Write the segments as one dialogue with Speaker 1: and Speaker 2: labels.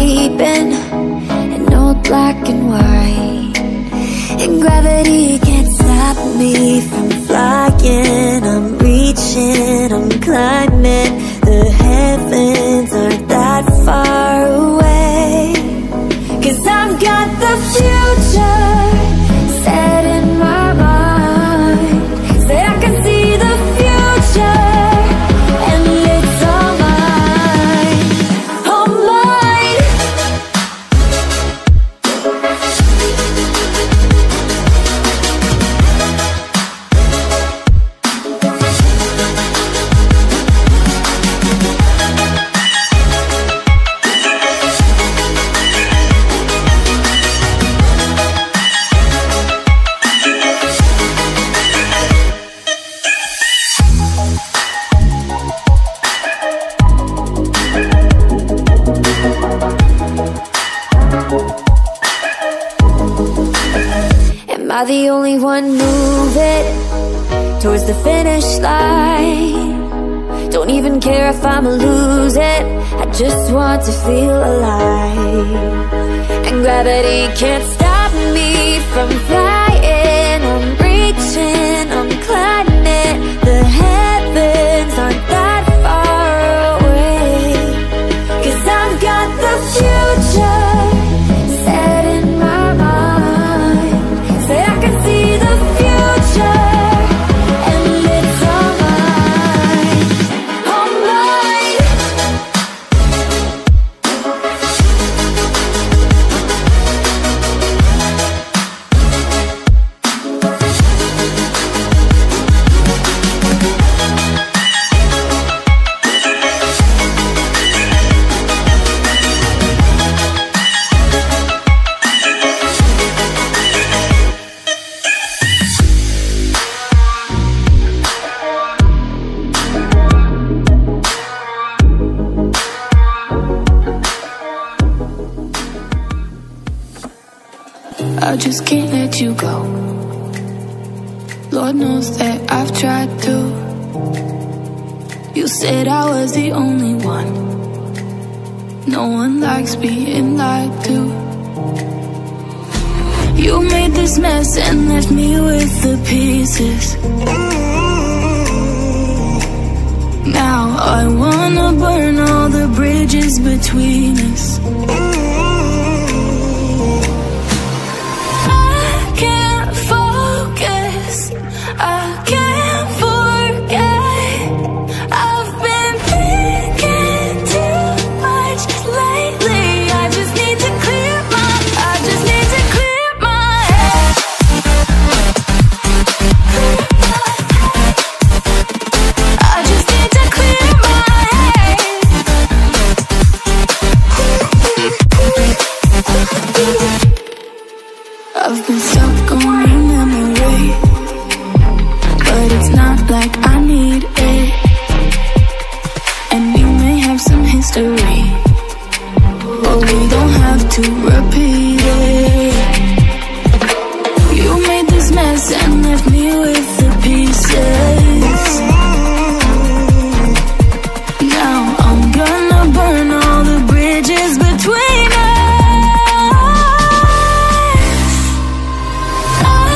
Speaker 1: sleeping in old black and white, and gravity can't stop me from flying. I'm reaching, I'm climbing. The heavens aren't that far away, 'cause I've got the future set in my mind. Say I can see the future, and it's all mine, all mine. Am I the only one moving towards the finish line? Don't even care if I'ma lose it, I just want to feel alive. And gravity can't stop me from flying. I'm reaching, I'm climbing. The heavens aren't that far away, 'cause I've got the future set in my mind. Say I can see the future, and it's all mine, all mine.
Speaker 2: I just can't let you go. Lord knows that I've tried to. You said I was the only one. No one likes being lied to. You made this mess and left me with the pieces. Now I wanna burn all the bridges between us. I've been stuck on your memory, but it's not like I need it. And we may have some history, but we don't have to repeat it. You made this mess and left me with the pieces. Now I'm gonna burn all the bridges between us. I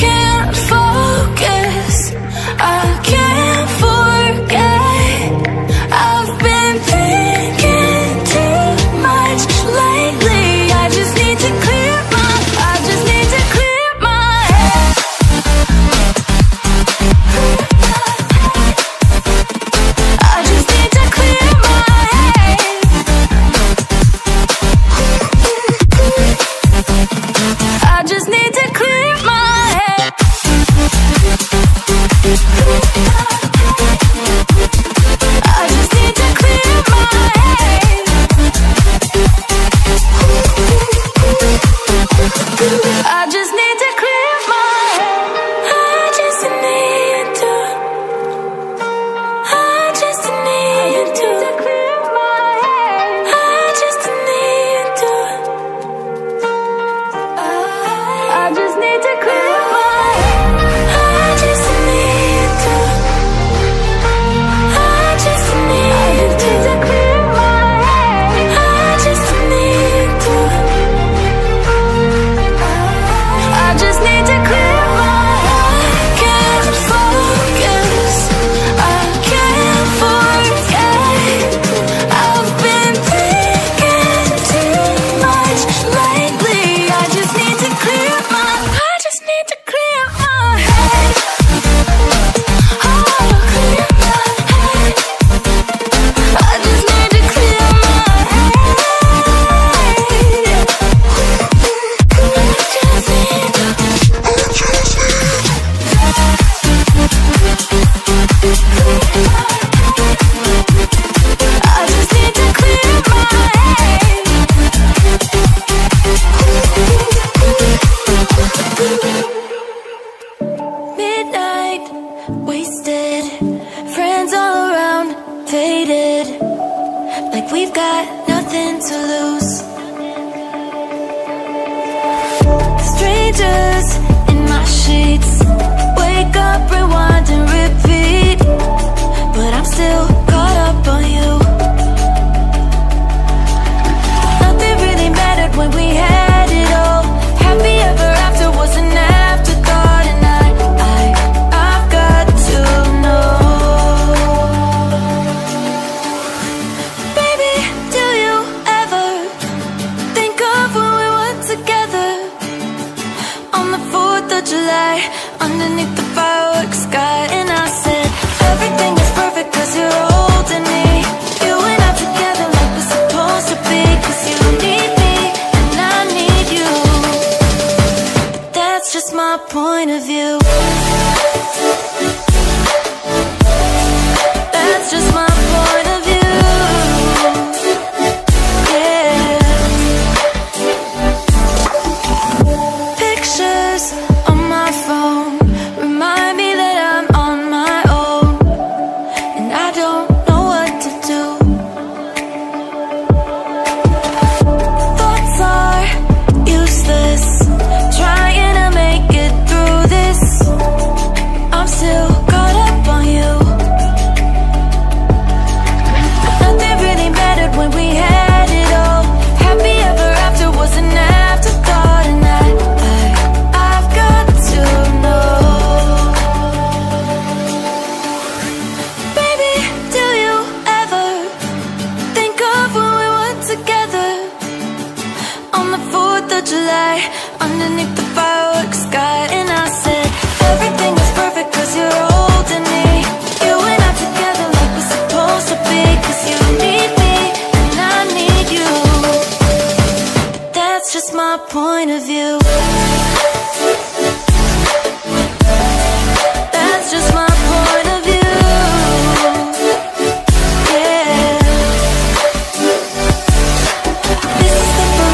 Speaker 2: can't focus, I can't focus. pictures in my sheets. Wake up, rewind and repeat, but I'm still caught up on you. Nothing really mattered when we had it all. Happy ever after was an afterthought, and I've got to know. Baby, do you ever think of when we were together on the 4th of July, underneath the fireworks sky? And I said, everything is perfect cause you're holding me. You and I together like we're supposed to be, cause you need me and I need you. But that's just my point of view. That's just my point of view. Yeah. Pictures on my phone remind me that I'm on my own, and I don't know what to do. Thoughts are useless, trying to make it through this. I'm still caught up on you. Nothing really mattered when we had it all. Happy ever after was an afterthought, and I've got to know. Baby, do you ever think of when we were together on the 4th of July, underneath the fireworks sky? And I said, everything is perfect cause you're holding me. You and I together like we're supposed to be, cause you need me and I need you. That's just my point of view.